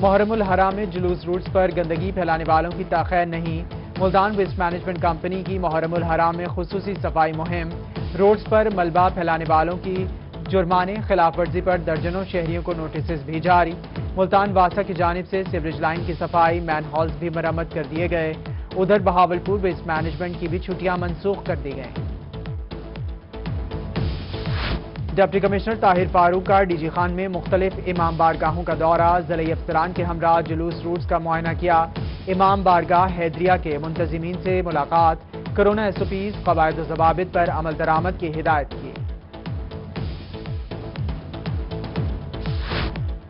محرم الحرام میں جلوس روٹس پر گندگی پھیلانے والوں کی تاخیر نہیں۔ ملتان ویسٹ مینجمنٹ کمپنی کی محرم الحرام میں خصوصی صفائی مہم۔ روڈز پر ملبہ پھیلانے والوں کی جرمانے، خلاف ورزی پر درجنوں شہریوں کو نوٹسز بھی جاری۔ ملتان واسا کی جانب سے سیوریج لائن کی صفائی، مین ہالز بھی مرمت کر دیے گئے۔ ادھر بہاولپور ویسٹ مینجمنٹ کی بھی چھٹیاں منسوخ کر دی گئیں۔ ڈپٹی کمشنر طاہر فاروق کا ڈی جی خان میں مختلف امام بارگاہوں کا دورہ، ضلعی افسران کے ہمراہ جلوس روٹس کا معائنہ کیا۔ امام بارگاہ حیدریہ کے منتظمین سے ملاقات، کرونا ایس او پیز، قواعد و ضوابط پر عمل درآمد کی ہدایت کی۔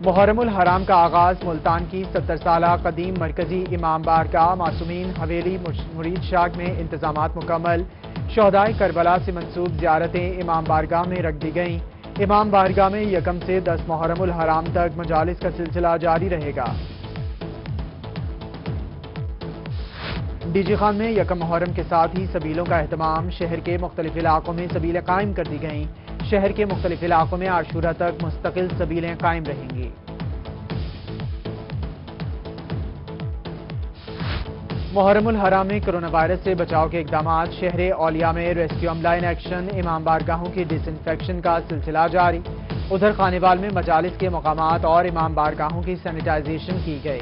محرم الحرام کا آغاز ملتان کی 70 سالہ قدیم مرکزی امام بارگاہ معصومین حویلی مرید شاگ میں انتظامات مکمل۔ شہدائے کربلا سے منسوب زیارتیں امام بارگاہ میں رکھ دی گئیں۔ امام بارگاہ میں 1 سے 10 محرم الحرام تک مجالس کا سلسلہ جاری رہے گا۔ ڈی جی خان میں 1 محرم کے ساتھ ہی سبیلوں کا اہتمام، شہر کے مختلف علاقوں میں سبیلیں قائم کر دی گئیں۔ شہر کے مختلف علاقوں میں عاشورہ تک مستقل سبیلیں قائم رہیں گی۔ محرم الحرام میں کرونا وائرس سے بچاؤ کے اقدامات، شہر اولیاء میں ریسکیو عملہ ان ایکشن، امام بارگاہوں کی ڈس انفیکشن کا سلسلہ جاری۔ ادھر خانیوال میں مجالس کے مقامات اور امام بارگاہوں کی سینیٹائزیشن کی گئی۔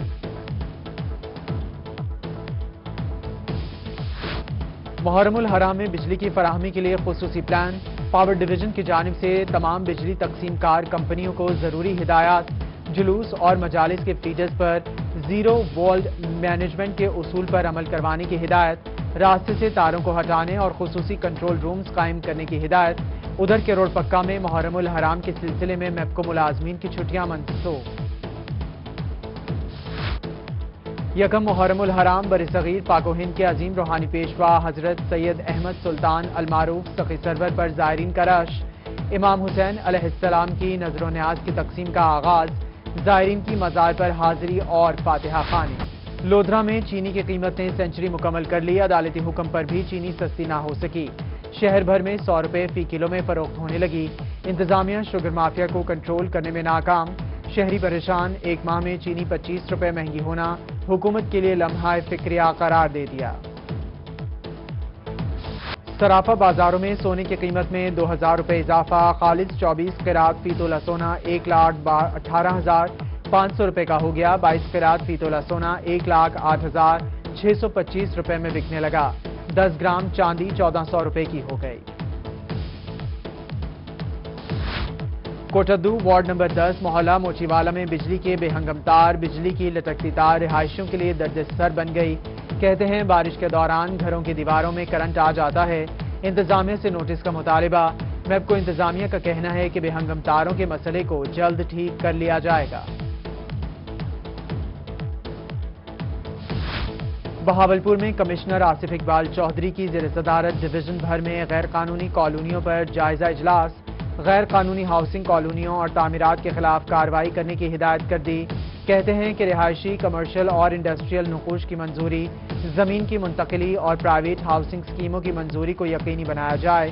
محرم الحرام میں بجلی کی فراہمی کے لیے خصوصی پلان، پاور ڈویژن کی جانب سے تمام بجلی تقسیم کار کمپنیوں کو ضروری ہدایات۔ جلوس اور مجالس کے فیڈرز پر زیرو وولٹ مینجمنٹ کے اصول پر عمل کروانے کی ہدایت، راستے سے تاروں کو ہٹانے اور خصوصی کنٹرول رومز قائم کرنے کی ہدایت۔ ادھر کروڑ پکا میں محرم الحرام کے سلسلے میں میپکو ملازمین کی چھٹیاں منسوخ۔ 1 محرم الحرام برصغیر پاک و ہند کے عظیم روحانی پیشوا حضرت سید احمد سلطان المعروف سخی سرور پر زائرین کا رش۔ امام حسین علیہ السلام کی نذر و نیاز کی تقسیم کا آغاز، زائرین کی مزار پر حاضری اور فاتحہ خوانی۔ لودھرا میں چینی کی قیمت نے سینچری مکمل کر لی، عدالتی حکم پر بھی چینی سستی نہ ہو سکی۔ شہر بھر میں 100 روپے فی کلو میں فروخت ہونے لگی۔ انتظامیہ شوگر مافیا کو کنٹرول کرنے میں ناکام، شہری پریشان۔ 1 ماہ میں چینی 25 روپے مہنگی ہونا حکومت کے لیے لمحہ فکریہ قرار دے دیا۔ صرافہ بازاروں میں سونے کی قیمت میں 2000 روپے اضافہ، خالص 24 قیرات فی تولہ سونا 1,18,500 روپے کا ہو گیا۔ 22 قیرات فی تولہ سونا 1,08,625 روپے میں بکنے لگا۔ 10 گرام چاندی 1400 روپے کی ہو گئی۔ کوٹدو وارڈ نمبر 10 محلہ موچی والا میں بجلی کے بے ہنگم تار، بجلی کی لٹکتی تار رہائشیوں کے لیے درد سر بن گئی۔ کہتے ہیں بارش کے دوران گھروں کی دیواروں میں کرنٹ آ جاتا ہے۔ انتظامیہ سے نوٹس کا مطالبہ، میپکو انتظامیہ کا کہنا ہے کہ بے ہنگم تاروں کے مسئلے کو جلد ٹھیک کر لیا جائے گا۔ بہاولپور میں کمشنر آصف اقبال چودھری کی زیر صدارت ڈویژن بھر میں غیر قانونی کالونیوں پر جائزہ اجلاس، غیر قانونی ہاؤسنگ کالونیوں اور تعمیرات کے خلاف کارروائی کرنے کی ہدایت کر دی۔ کہتے ہیں کہ رہائشی، کمرشل اور انڈسٹریل نقوش کی منظوری، زمین کی منتقلی اور پرائیویٹ ہاؤسنگ اسکیموں کی منظوری کو یقینی بنایا جائے۔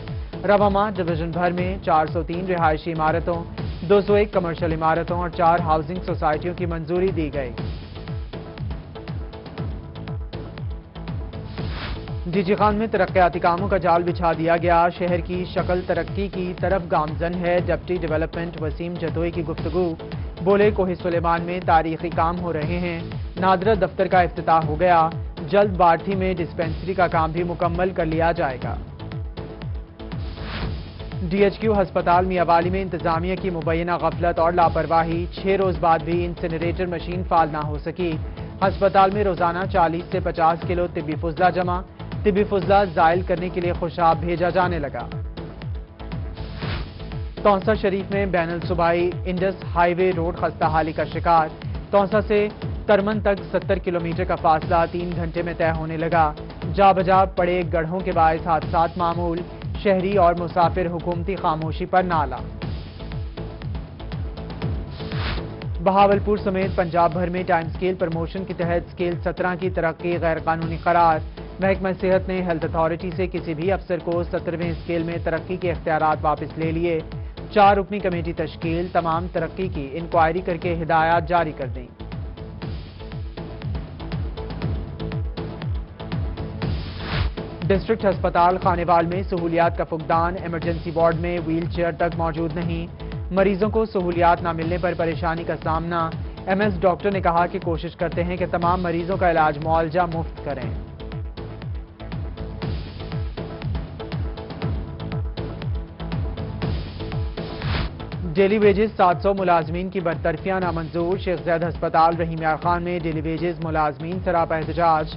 رواں ماہ ڈویژن بھر میں 403 رہائشی عمارتوں، 201 کمرشل عمارتوں اور 4 ہاؤسنگ سوسائٹیوں کی منظوری دی گئی۔ ڈی جی خان میں ترقیاتی کاموں کا جال بچھا دیا گیا، شہر کی شکل ترقی کی طرف گامزن ہے۔ ڈپٹی ڈیولپمنٹ وسیم جتوئی کی گفتگو، بولے کوہ سلیمان میں تاریخی کام ہو رہے ہیں، نادرہ دفتر کا افتتاح ہو گیا، جلد بارٹھی میں ڈسپنسری کا کام بھی مکمل کر لیا جائے گا۔ ڈی ایچ کیو ہسپتال میاوالی میں انتظامیہ کی مبینہ غفلت اور لاپرواہی، 6 روز بعد بھی انسینریٹر مشین فعال نہ ہو سکی۔ ہسپتال میں روزانہ 40 سے 50 کلو طبی فضلہ جمع، طبی فضلہ زائل کرنے کے لیے خوشاب بھیجا جانے لگا۔ تونسا شریف میں بین الصوبائی انڈس ہائی وے روڈ خستہ حالی کا شکار، تونسا سے ترمن تک 70 کلومیٹر کا فاصلہ 3 گھنٹے میں طے ہونے لگا۔ جا بجا پڑے گڑھوں کے باعث حادثات معمول، شہری اور مسافر حکومتی خاموشی پر نالہ۔ بہاولپور سمیت پنجاب بھر میں ٹائم سکیل پروموشن کے تحت سکیل 17 کی ترقی غیر قانونی قرار، محکمہ صحت نے ہیلتھ اتھارٹی سے کسی بھی افسر کو 17ویں سکیل میں ترقی کے اختیارات واپس لے لیے۔ 4 رکنی کمیٹی تشکیل، تمام ترقی کی انکوائری کر کے ہدایات جاری کر دیں۔ ڈسٹرکٹ ہسپتال خانیوال میں سہولیات کا فقدان، ایمرجنسی وارڈ میں ویل چیئر تک موجود نہیں، مریضوں کو سہولیات نہ ملنے پر پریشانی کا سامنا۔ ایم ایس ڈاکٹر نے کہا کہ کوشش کرتے ہیں کہ تمام مریضوں کا علاج معالجہ مفت کریں۔ ڈیلی ویجز 700 ملازمین کی برطرفیاں نامنظور، شیخ زید ہسپتال رحیم یار خان میں ڈیلی ویجز ملازمین سراپا احتجاج،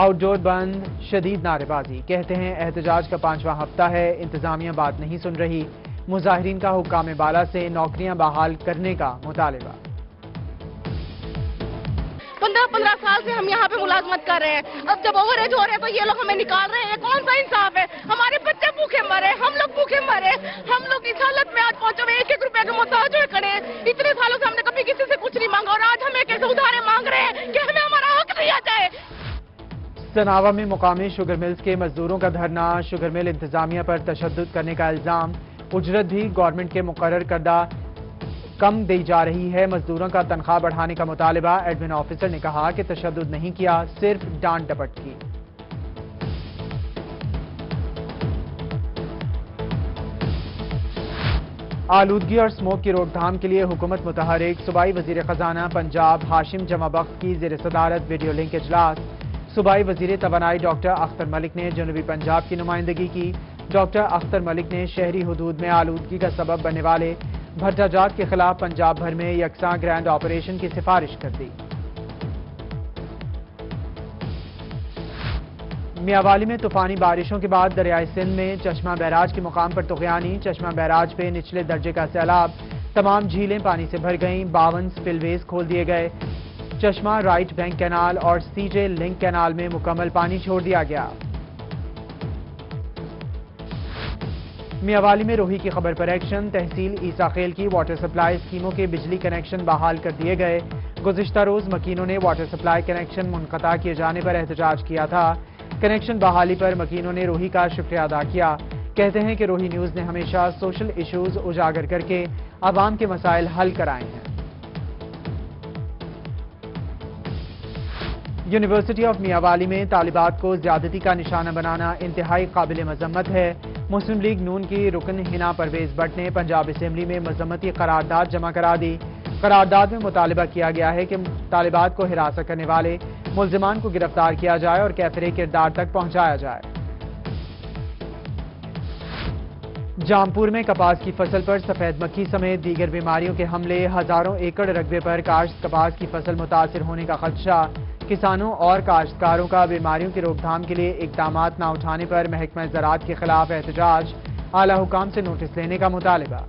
آؤٹ ڈور بند، شدید نعرے بازی، کہتے ہیں احتجاج کا 5واں ہفتہ ہے، انتظامیہ بات نہیں سن رہی، مظاہرین کا حکام بالا سے نوکریاں بحال کرنے کا مطالبہ۔ 15 سال سے ہم یہاں پہ ملازمت کر رہے ہیں، اب جب اوور ایج ہو رہے ہیں تو یہ لوگ ہمیں نکال رہے ہیں، کون سا انصاف ہے؟ ہمارے بچے بھوکے مرے، ہم لوگ بھوکے مرے، ہم لوگ اس حالت میں آج پہنچے ہوئے 1-1 روپے کے محتاج ہوئے کھڑے ہیں۔ اتنے سالوں سے ہم نے کبھی کسی سے کچھ نہیں مانگا اور آج ہمیں کیسے ادھارے مانگ رہے ہیں کہ ہمیں ہمارا حق دیا جائے۔ سناوا میں مقامی شوگر ملز کے مزدوروں کا دھرنا، شوگر مل انتظامیہ پر تشدد کرنے کا الزام، اجرت بھی گورنمنٹ کے مقرر کردہ کم دی جا رہی ہے، مزدوروں کا تنخواہ بڑھانے کا مطالبہ، ایڈمن آفیسر نے کہا کہ تشدد نہیں کیا، صرف ڈانٹ ڈپٹ کی۔ آلودگی اور سموک کی روک تھام کے لیے حکومت متحرک، صوبائی وزیر خزانہ پنجاب ہاشم جمع بخت کی زیر صدارت ویڈیو لنک اجلاس، صوبائی وزیر توانائی ڈاکٹر اختر ملک نے جنوبی پنجاب کی نمائندگی کی، ڈاکٹر اختر ملک نے شہری حدود میں آلودگی کا سبب بننے والے بھٹا جات کے خلاف پنجاب بھر میں یکساں گرینڈ آپریشن کی سفارش کر دی۔ میاوالی میں طوفانی بارشوں کے بعد دریائے سندھ میں چشمہ بیراج کے مقام پر طغیانی، چشمہ بیراج پہ نچلے درجے کا سیلاب، تمام جھیلیں پانی سے بھر گئیں، 52 سپل ویز کھول دیے گئے، چشمہ رائٹ بینک کینال اور سی جے لنک کینال میں مکمل پانی چھوڑ دیا گیا۔ میاوالی میں روہی کی خبر پر ایکشن، تحصیل عیسیٰ خیل کی واٹر سپلائی اسکیموں کے بجلی کنیکشن بحال کر دیے گئے، گزشتہ روز مکینوں نے واٹر سپلائی کنیکشن منقطع کیے جانے پر احتجاج کیا تھا، کنیکشن بحالی پر مکینوں نے روہی کا شکریہ ادا کیا، کہتے ہیں کہ روہی نیوز نے ہمیشہ سوشل ایشوز اجاگر کر کے عوام کے مسائل حل کرائے ہیں۔ یونیورسٹی آف میاوالی میں طالبات کو زیادتی کا نشانہ بنانا انتہائی قابل مذمت ہے، مسلم لیگ نون کی رکن ہنا پرویز بٹ نے پنجاب اسمبلی میں مذمتی قرارداد جمع کرا دی، قرارداد میں مطالبہ کیا گیا ہے کہ طالبات کو ہراساں کرنے والے ملزمان کو گرفتار کیا جائے اور کیفر کردار تک پہنچایا جائے۔ جامپور میں کپاس کی فصل پر سفید مکھی سمیت دیگر بیماریوں کے حملے، ہزاروں ایکڑ رقبے پر کاشت کپاس کی فصل متاثر ہونے کا خدشہ، کسانوں اور کاشتکاروں کا بیماریوں کی روک تھام کے لیے اقدامات نہ اٹھانے پر محکمہ زراعت کے خلاف احتجاج، اعلی حکام سے نوٹس لینے کا مطالبہ۔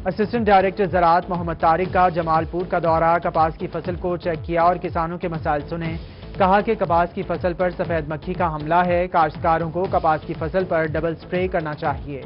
اسسٹنٹ ڈائریکٹر زراعت محمد طارق کا جمال پور کا دورہ، کپاس کی فصل کو چیک کیا اور کسانوں کے مسائل سنے، کہا کہ کپاس کی فصل پر سفید مکھی کا حملہ ہے، کاشتکاروں کو کپاس کی فصل پر ڈبل سپرے کرنا چاہیے۔